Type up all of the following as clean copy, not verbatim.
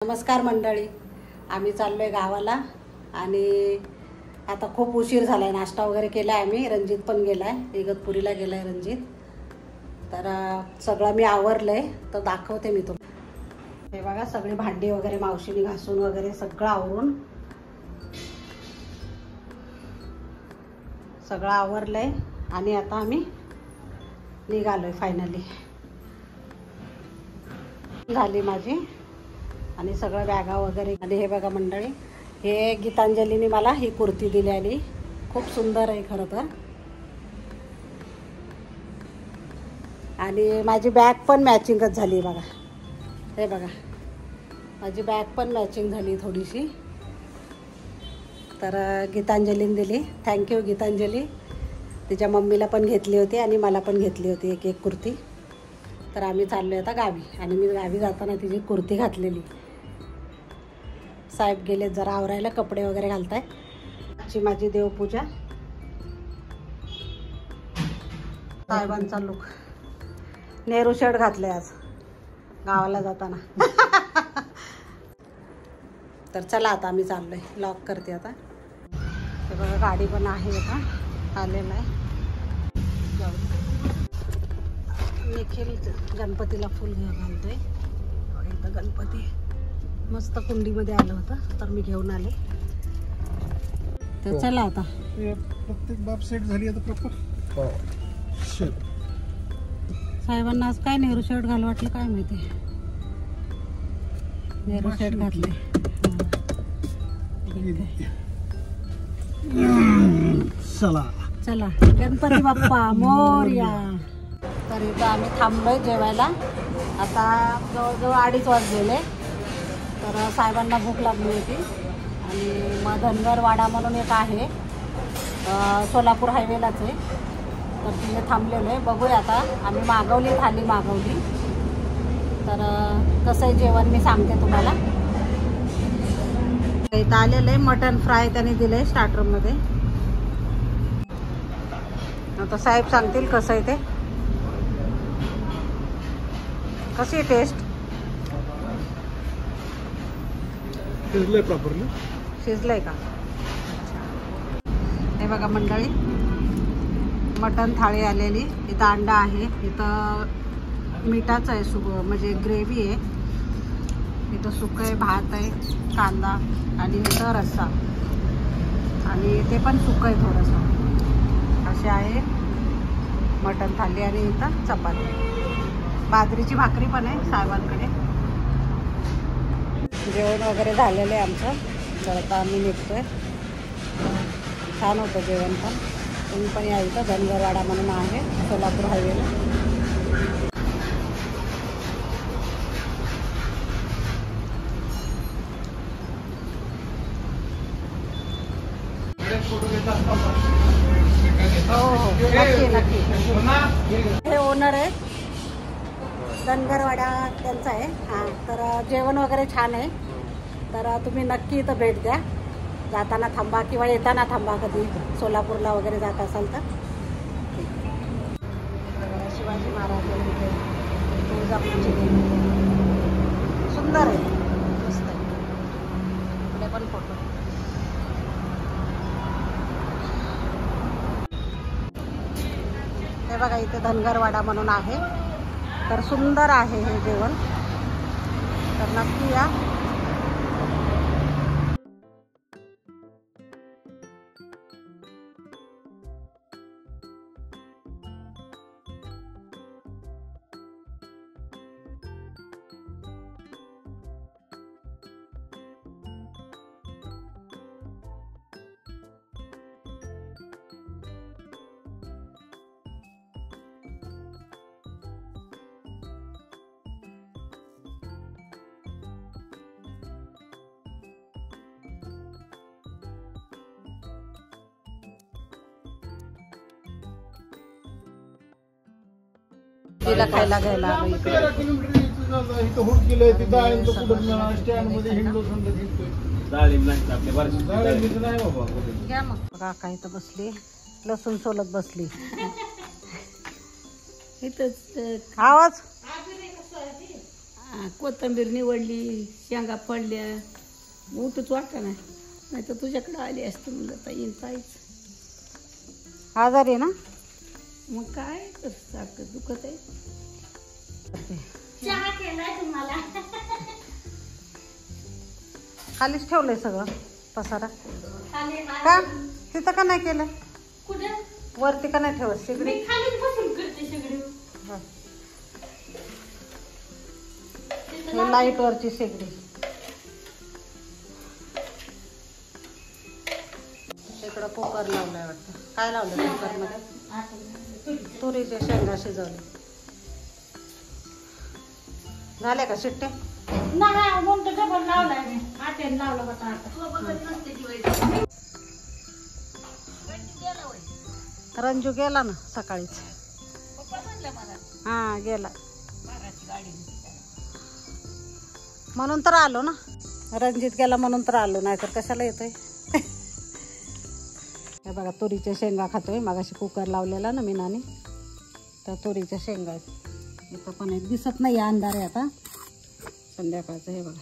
नमस्कार मंडळी, आम्ही चाललोय गावाला आणि आता खूप उशीर झालाय. नाश्ता वगैरे केलाय आम्ही. रणजित पण गेलाय, इगतपुरीला गेलाय रणजित. तर सगळं मी आवरलंय, तर दाखवते मी तुम्हाला. हे बघा, सगळी भांडी वगैरे मावशीने घासून वगैरे सगळं आवरून सगळं आवरलंय आणि आता आम्ही निघालोय. फायनली झाली माझी आणि सगळं बॅगा वगैरे. आणि हे बघा मंडळी, हे गीतांजलीने मला ही कुर्ती दिलेली, खूप सुंदर आहे खरं तर. आणि माझी बॅग पण मॅचिंगच झाली बघा. हे बघा, माझी बॅग पण मॅचिंग झाली थोडीशी. तर गीतांजलीने दिली. थँक्यू गीतांजली. तिच्या मम्मीला पण घेतली होती आणि मला पण घेतली होती एक एक कुर्ती. तर आम्ही चाललो आहे आता गावी. आणि मी गावी जाताना तिची कुर्ती घातलेली. साहेब गेले जरा आवरायला, कपडे वगैरे घालताय. आजची माझी देवपूजा. साहेबांचा लुक, नेहरू शर्ट घातले आज गावाला जाताना. तर चला आता आम्ही चाललोय. लॉक करते आता. तर बघा, गाडी पण आहे आता, आलेला आहे. निखिल गणपतीला फुल घालतोय. इथं गणपती मस्त कुंडीमध्ये आलं होतं, तर मी घेऊन आले. तर चला आता. प्रत्येक बाब सेट झाली आता प्रॉपर. साहेबांना आज काय नेहरू शर्ट घाल वाटलं काय माहिती. नेहरू शर्ट घातले. चला चला, गणपती बाप्पा मोरया. तर इथं आम्ही थांबलोय जेवायला. आता जवळजवळ 2:30 वाजलेले. तर साहेबांना भूक लागली होती आणि मग धनगरवाडा म्हणून एक आहे, सोलापूर हायवेलाच आहे. तर तिथे थांबलेलो आहे. बघूया आता. आम्ही मागवली, थाली मागवली. तर कसं आहे जेवण मी सांगते तुम्हाला. इथं आलेलं आहे मटन फ्राय त्यांनी दिलं आहे स्टार्टरमध्ये. आता साहेब सांगतील कसं आहे ते. कशी आहे टेस्ट? शिजलंय प्रॉपरली. शिजलंय का? हे बघा मंडळी, मटन थाळी आलेली. इथं अंडा आहे, इथं मिठाचं आहे, म्हणजे ग्रेव्ही आहे. इथं सुकं आहे, भात आहे, कांदा आणि इथं रस्सा. आणि ते पण सुकं आहे थोडंसं. असे आहे मटन थाली. आणि इथं चपाती, बाजरीची भाकरी पण आहे साहेबांकडे. जेवण वगैरे झालेलं आहे आमचं. तर आता आम्ही निघतोय. छान होतं जेवण पण. तुम्ही पण या. इथं धनगरवाडा म्हणून आहे, सोलापूर हायवेला. हो हो, नक्की नक्की. हे ओनर आहे, धनगरवाडा त्यांचा आहे. हां, तर जेवण वगैरे छान आहे. तर तुम्ही नक्की इथं भेट द्या. जाताना थांबा किंवा येताना थांबा कधी सोलापूरला वगैरे जात असाल तर. शिवाजी महाराज तुळजापूरची देवी सुंदर आहे, मस्त आहे. पुढे पण फोटो. हे बघा, इथे धनगरवाडा म्हणून आहे. तर सुंदर आहे हे जेवण. तर नक्की या. तिला खायला घ्यायला आलो इकडे. घ्या मग. काका इथं बसली, लसूण सोलत बसली. इथंच आवाज कोथिंबीर निवडली, शेंगा पडल्या, उठूच वाटतं नाही तर तुझ्याकडे आली असते म्हणलं ताईन ताईच. आजारी आहे ना? मग काय तर सारखं दुखत आहे. चहा केलाय तुम्हाला. खालीच ठेवलंय सगळं पसारा का? तिथं का नाही केलं? वरती का नाही ठेवत शेगडी? लाईट वरची शेगडी. इकडं कुकर लावलाय वाटतं. काय लावलं कुकर मध्ये? तुरीचे शेंगा शिजवले. झाल्या का शिट्ट्या? रंजू गेला ना सकाळीच. हा गेला म्हणून तर आलो ना. रणजित गेला म्हणून तर आलो, नाही तर कशाला येतोय. हे बघा तुरीच्या शेंगा खातोय. मागाशी कुकर लावलेला ना मीनाने, तर तुरीच्या शेंगा आहेत. इथं पण एक दिसत नाही, अंधार आहे आता संध्याकाळचं. हे बघा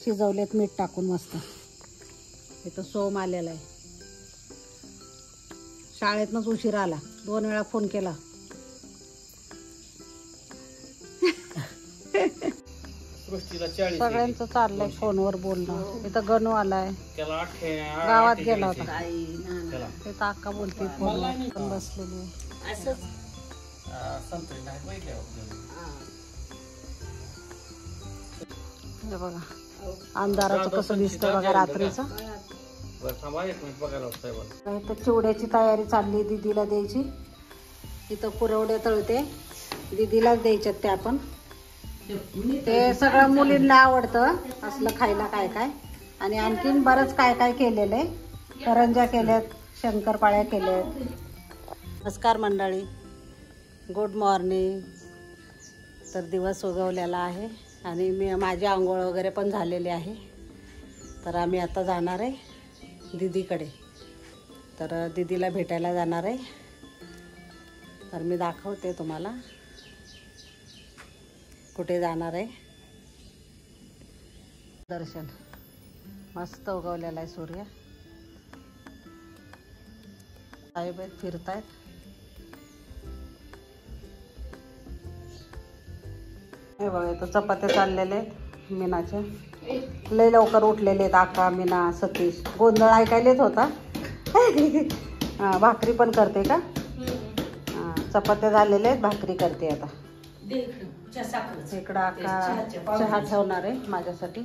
शिजवलेत मीठ टाकून मस्त. इथं सोम आलेला आहे. शाळेतनंच उशीर आला, 2 वेळा फोन केला. सगळ्यांचं चाललंय फोनवर बोलणं. इथं गणू आलाय, गावात गेला होता. इथं अक्का बोलते फोनवर, पण बसलेली आहे. हे बघा अंधाराचं कसं दिसतंय बघा रात्रीचं. इथं चिवड्याची तयारी चालली, दीदीला द्यायची. इथं पुरवड्या तळते, दीदीलाच द्यायच्यात त्या पण. ते सगळं मुलींना आवडतं असलं खायला काय काय. आणि आणखीन बरंच काय काय केलेलं आहे. करंज्या केल्यात, शंकरपाळ्या केल्यात. नमस्कार मंडळी, गुड मॉर्निंग. तर दिवस उगवलेला आहे आणि माझी आंघोळ वगैरे पण झालेली आहे. तर आम्ही आता जाणार आहे दीदीकडे. तर दीदीला भेटायला जाणार आहे. तर मी दाखवते तुम्हाला कुठे जाणार आहे. दर्शन मस्त उगवलेला आहे सूर्य. साहेब आहेत, फिरतायत. हे बघा इथं चपात्या चाललेले आहेत मीनाचे. लय लवकर उठलेले आहेत आका, मीना, सतीश. गोंधळ ऐकायला येत होता. भाकरी पण करते का? चपात्या झालेले आहेत, भाकरी करते आता. इकडं आका चहा ठेवणार आहे माझ्यासाठी.